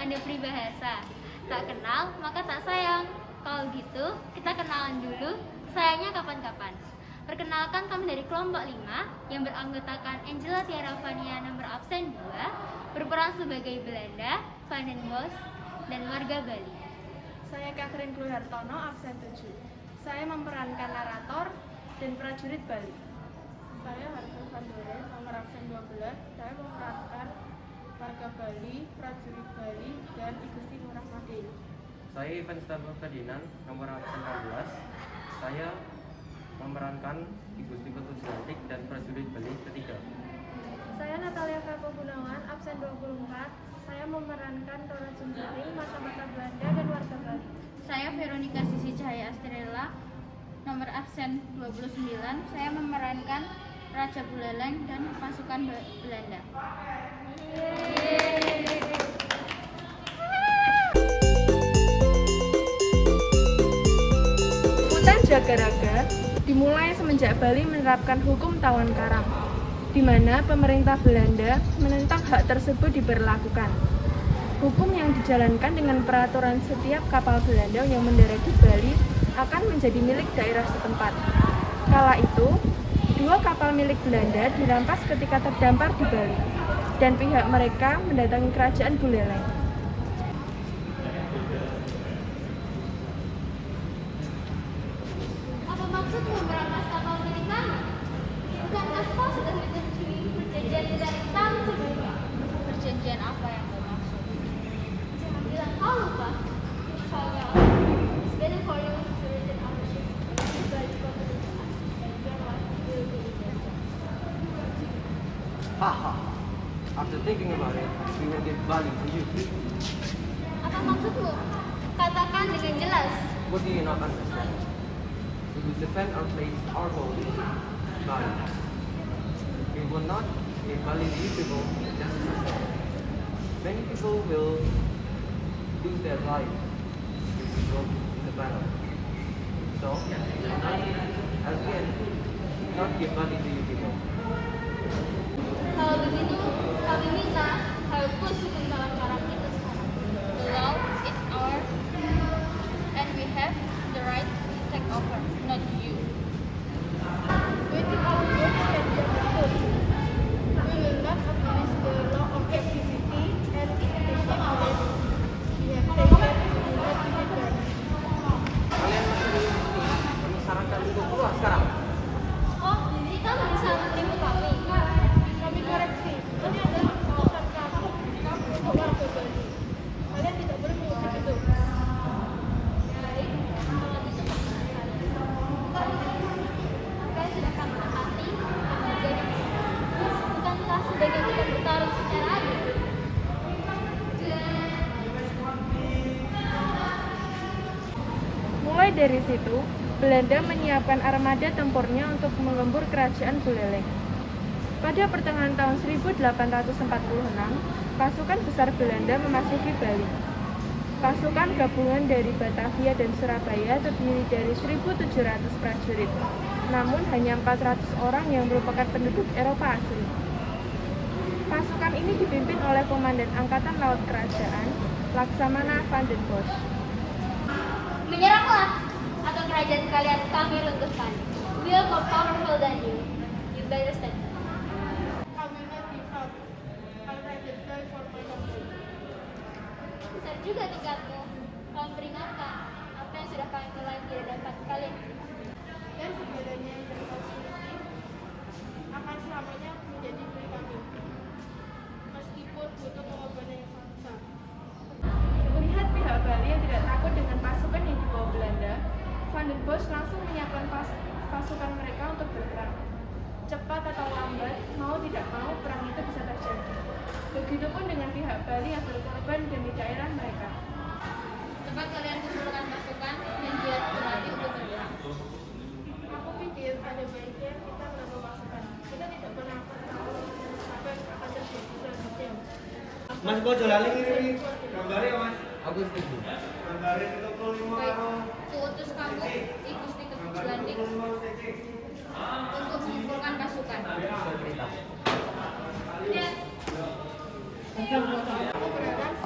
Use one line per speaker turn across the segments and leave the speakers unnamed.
pandai peribahasa. Tak kenal, maka tak sayang. Kalau gitu, kita kenalan dulu, sayangnya kapan-kapan. Perkenalkan, kami dari kelompok 5 yang beranggotakan Angela Tiara Vania nomor absen 2, berperan sebagai Belanda, Van den Bosch, dan warga Bali.
Saya Catherine Kluhartono, absen 7. Saya memerankan narator dan prajurit Bali. Saya Harvey Van Doren, nomor absen 12. Saya memerankan warga Bali, prajurit Bali, dan I Gusti Ngurah Madil.
Saya Ivan Stabel Ferdinand, nomor absen 16. Saya memerankan I Gusti Ketut Jelantik dan prajurit Bali ketiga.
Saya Natalia Verpo Gunawan, absen 24. Saya memerankan Tora Jembaring, mata-mata Belanda, dan warga Bali.
Saya Veronica Sisi Cahaya Astrella, nomor absen 29. Saya memerankan Raja Buleleng dan pasukan Belanda.
Hutan Jagaraga dimulai semenjak Bali menerapkan hukum tawon karang, di mana pemerintah Belanda menentang hak tersebut diberlakukan. Hukum yang dijalankan dengan peraturan setiap kapal Belanda yang mendarat di Bali akan menjadi milik daerah setempat. Kala itu, 2 kapal milik Belanda dirampas ketika terdampar di Bali, dan pihak mereka mendatangi kerajaan Buleleng.
Apa maksudmu merampas kapal milik kami? Bukankah kau sudah menyetujui perjanjian dari kami sebelumnya? Perjanjian apa yang kau maksud? Jangan bilang kau lupa. Soalnya, it's better for you to return our ship to Bali Company to us, and your life will be in danger.
Haha. After thinking about it, we will give Bali to you.
Apa maksudmu? Katakan dengan jelas.
What do you not understand? We will defend our place, our home, Bali. We will not give Bali to you people just as ourselves. Many people will lose their life if we go in the battle. So, as we end, not give Bali to you people.
Kalau begitu, kami minta hapus hukum tawon karang itu sekarang. The law is ours, and we have the right to take over, not you.
Within our words can be understood. We will not abolish the law of captivity, and in the same way we have taken the right to defend.
Kalian masih di sini, kami sarankan untuk keluar sekarang.
Oh, jadi kamu bisa menerima kami?
Kami koreksi, ini adalah keputusan kamu untuk warga Bali. Kalian tidak boleh mengusik itu.
Baik, kalau itu maksud kalian. Apa yang sudah kami sepakati akan menjadi bukankah sebagai kita bertarung secara adil?
Mulai dari situ, Belanda menyiapkan armada tempurnya untuk menggempur kerajaan Buleleng. Pada pertengahan tahun 1846, pasukan besar Belanda memasuki Bali. Pasukan gabungan dari Batavia dan Surabaya terdiri dari 1.700 prajurit, namun hanya 400 orang yang merupakan penduduk Eropa asli. Pasukan ini dipimpin oleh Komandan Angkatan Laut Kerajaan, Laksamana Van den Bosch.
Menyerahlah, atau kerajaan kalian kami runtuhkan. We are more powerful than you. You better stand.
I will not give up. I'll rather die for my country.
Besar juga tingkatmu. Kau peringatkan apa yang sudah kami mulai tidak dapat kalian.
Dan segalanya yang kau miliki akan selamanya menjadi milik kami, meskipun butuh pengorbanan yang sangat besar. Melihat pihak Bali yang tidak takut dengan pasukan yang dibawa Belanda, Van den Bosch langsung menyiapkan pasukan mereka untuk berperang. Cepat atau lambat, mau tidak mau, perang itu bisa terjadi. Begitupun dengan pihak Bali yang berkorban demi daerah mereka.
Cepat kalian kumpulkan pasukan dan giat berlatih untuk berperang.
Aku pikir ada baiknya kita menambah pasukan. Kita tidak pernah tahu apa yang akan terjadi selanjutnya.
Mas kok jalanin ini gambarnya mas?
Aku setuju.
Gambarnya itu
Baik, kuutus kamu I Gusti Ketut Jelantik untuk mengumpulkan pasukan.
Berperintah.
Ya.
Aku berharap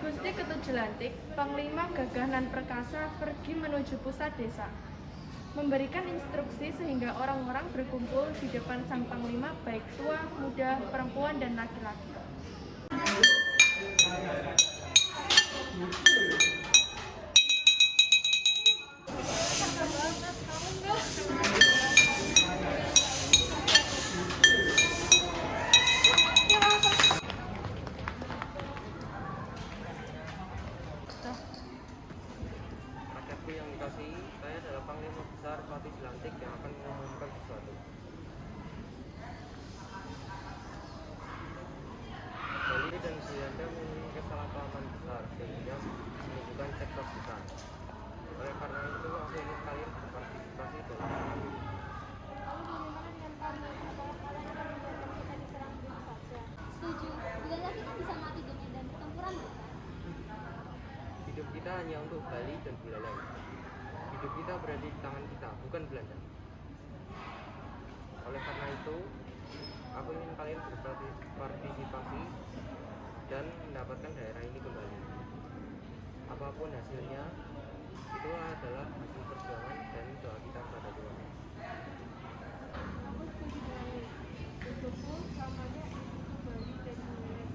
Gusti Ketujelantik, Panglima Gagah nan Perkasa pergi menuju pusat desa, memberikan instruksi sehingga orang-orang berkumpul di depan sang Panglima baik tua, muda, perempuan, dan laki-laki.
Rakyatku yang dikasihi, saya adalah Panglima Besar Patih Jelantik yang akan mengumumkan sesuatu. Bali dan Belanda memiliki kesalahpahaman besar sehingga menimbulkan cekcok besar. Oleh karena itu, aku ingin kalian berpartisipasi dalam hal ini.
Setuju. Bila kita bisa mati di medan pertempuran, bukan?
Hidup kita hanya untuk Bali dan Buleleng. Hidup kita berada di tangan kita, bukan Belanda. Oleh karena itu, aku ingin kalian berpartisipasi dan mendapatkan daerah ini kembali. Apapun hasilnya, itu adalah hasil perjuangan dan doa kita kepada Tuhan.
Aku setuju dengan hidupku selamanya untuk Bali dan Buleleng.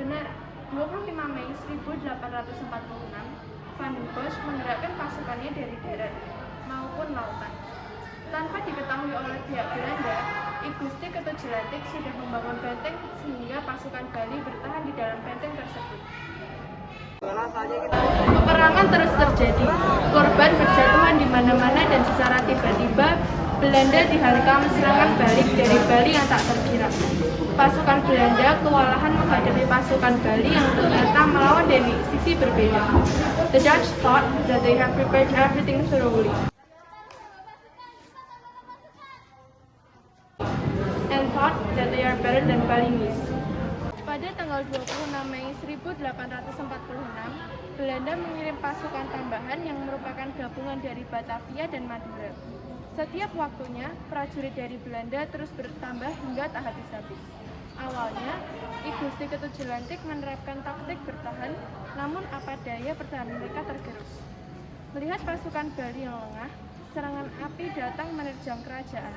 Benar, 25 Mei 1846, Van den Bosch menggerakkan pasukannya dari darat maupun lautan. Tanpa diketahui oleh pihak Belanda, I Gusti Ketujelantik sudah membangun benteng sehingga pasukan Bali bertahan di dalam benteng tersebut. Peperangan terus terjadi, korban berjatuhan di mana-mana dan secara tiba-tiba Belanda dihantam serangan balik dari Bali yang tak terkira. Pasukan Belanda kewalahan menghadapi pasukan Bali yang ternyata melawan dari sisi berbeda. The Dutch thought that they had prepared everything thoroughly and thought that they are better than Balinese. Pada tanggal 26 Mei 1846, Belanda mengirim pasukan tambahan yang merupakan gabungan dari Batavia dan Madura. Setiap waktunya, prajurit dari Belanda terus bertambah hingga tak habis-habis. Awalnya, I Gusti Ketujelantik menerapkan taktik bertahan, namun apa daya pertahanan mereka tergerus. Melihat pasukan Bali yang lengah, serangan api datang menerjang kerajaan.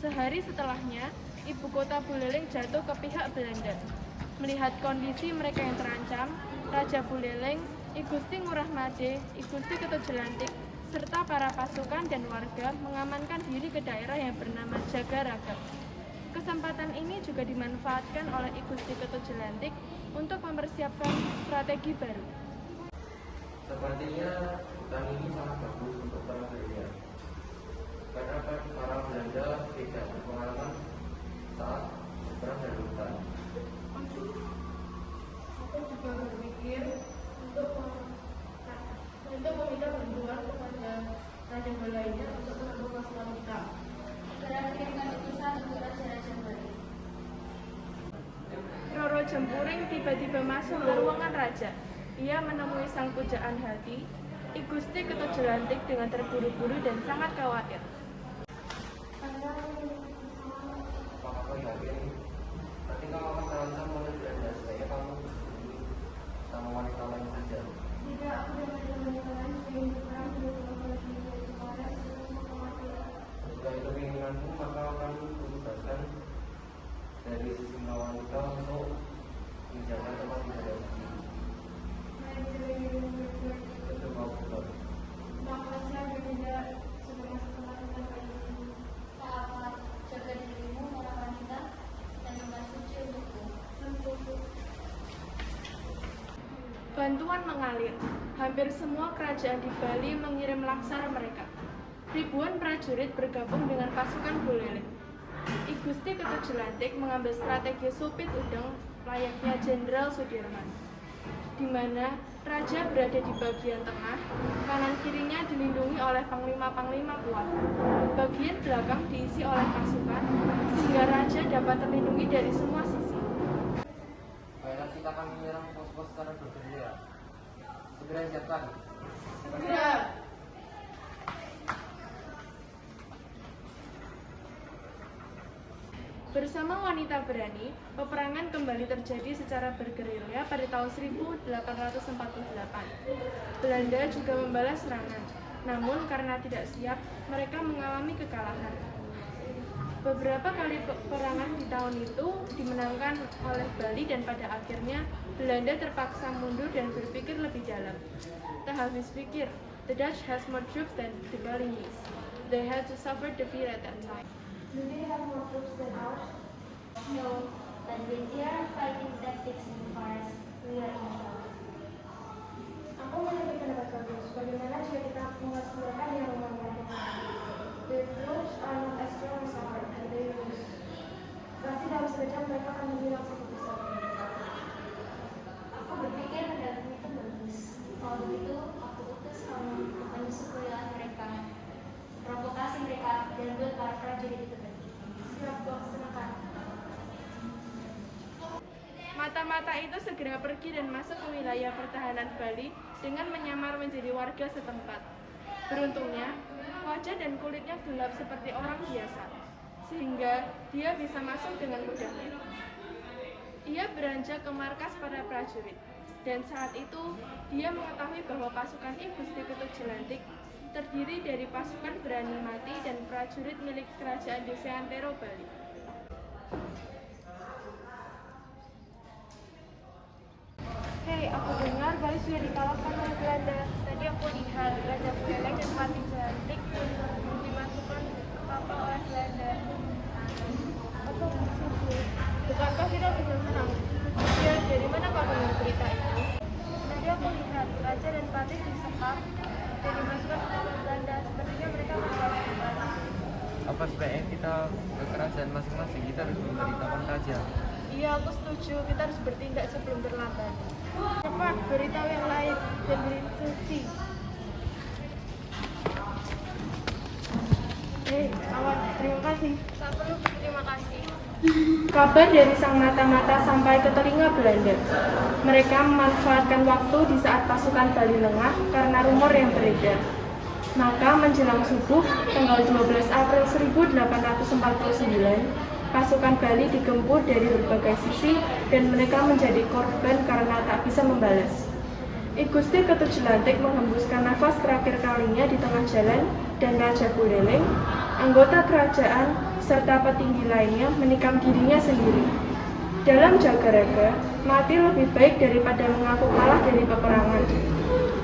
Sehari setelahnya, ibu kota Buleleng jatuh ke pihak Belanda. Melihat kondisi mereka yang terancam, Raja Buleleng, I Gusti Ngurah Made, I Gusti Ketujelantik, serta para pasukan dan warga mengamankan diri ke daerah yang bernama Jagaraga. Kesempatan ini juga dimanfaatkan oleh I Gusti Ketujelantik untuk mempersiapkan strategi baru.
Sepertinya hutan ini sangat bagus untuk perang gerilya. Karena para Belanda tidak berpengalaman saat berperang dari hutan.
Aku juga berpikir untuk meminta bantuan kepada raja lainnya untuk menambah pasukan kita.
Segera kirimkan utusan untuk raja-raja Bali.
Roro Jempuring tiba-tiba masuk ke ruangan raja. Ia menemui sang pujaan hati, I Gusti Ketujelantik dengan terburu-buru dan sangat khawatir.
Apakah kau yakin? Nanti kamu akan terancam oleh Belanda supaya kamu bersembunyi sama wanita lain saja.
Tidak, aku dan wanita lain ingin berperang untuk kepada
Jika itu keinginanmu, maka akan kutugaskan dari sejumlah wanita untuk menjaga tempat ibadah suci. Itu kau betul.
Sahabat, jaga dirimu, para wanita, dan tempat suci untukku.
Bantuan mengalir. Hampir semua kerajaan di Bali mengirim laksar mereka. Ribuan prajurit bergabung dengan pasukan Buleleng. I Gusti Ketujelantik mengambil strategi supit udang layaknya Jenderal Sudirman. di mana raja berada di bagian tengah, kanan kirinya dilindungi oleh panglima-panglima kuat. Bagian belakang diisi oleh pasukan, sehingga raja dapat terlindungi dari semua sisi.
Baiklah, kita akan menyerang pos-pos secara bergiliran. Segera siapkan.
Segera! Bersama wanita berani, peperangan kembali terjadi secara bergerilya pada tahun 1848. Belanda juga membalas serangan, namun karena tidak siap, mereka mengalami kekalahan. Beberapa kali peperangan di tahun itu dimenangkan oleh Bali dan pada akhirnya Belanda terpaksa mundur dan berpikir lebih dalam. Tak habis pikir, the Dutch has more troops than the Balinese. They had to suffer defeat at that time.
Do they have more troops than ours? No, but with their fighting tactics and fires, we are in trouble.
Aku memiliki pendapat bagus. Bagaimana jika kita mewaspadai yang membangun? The troops are not as strong as ours, and they lose. Pasti dalam sekejap mereka akan menghilang seperti saja.
Aku berpikir pendapatmu itu bagus. Kalau begitu, aku utus kamu untuk menyusup ke wilayah mereka, provokasi mereka, dan buat para prajurit itu pergi.
Siap, Bos, silakan. Mata-mata itu segera pergi dan masuk ke wilayah pertahanan Bali dengan menyamar menjadi warga setempat. Beruntungnya, wajah dan kulitnya gelap seperti orang biasa, sehingga dia bisa masuk dengan mudahnya. Ia beranjak ke markas para prajurit, dan saat itu dia mengetahui bahwa pasukan I Gusti Ketut Jelantik terdiri dari pasukan berani mati dan prajurit milik kerajaan Desa Antero Bali. Hei, aku dengar Bali sudah dikalahkan oleh Belanda. Tadi aku lihat Raja Buleleng dan Patih Jelantik dimasukkan ke kapal oleh Belanda. Aku bersyukur. Bukankah kita sudah menang? Ya, dari mana kau dengar berita itu? Tadi aku lihat Raja dan Patih disekap dan dimasukkan ke kapal Belanda. Sepertinya mereka mengalahkan Belanda.
Apa sebaiknya kita ke kerajaan masing-masing? Kita harus memberitakan raja.
Iya, aku setuju. Kita harus bertindak sebelum terlambat. Cepat, beritahu yang lain dan beri instruksi. Hei, kawan, terima kasih.
Tak perlu berterima kasih.
Kabar dari sang mata-mata sampai ke telinga Belanda. Mereka memanfaatkan waktu di saat pasukan Bali lengah karena rumor yang beredar. Maka menjelang subuh, tanggal 12 April 1849, pasukan Bali digempur dari berbagai sisi dan mereka menjadi korban karena tak bisa membalas. I Gusti Ketut Jelantik menghembuskan nafas terakhir kalinya di tengah jalan dan Raja Buleleng, anggota kerajaan, serta petinggi lainnya menikam dirinya sendiri. Dalam Jagaraga, mati lebih baik daripada mengaku kalah dari peperangan.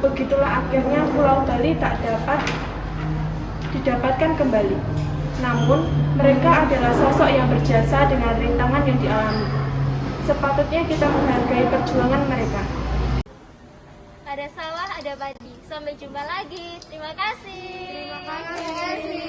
Begitulah akhirnya Pulau Bali tak dapat didapatkan kembali. Namun, mereka adalah sosok yang berjasa dengan rintangan yang dialami. Sepatutnya kita menghargai perjuangan mereka.
Ada sawah, ada padi. Sampai jumpa lagi. Terima kasih. Terima kasih.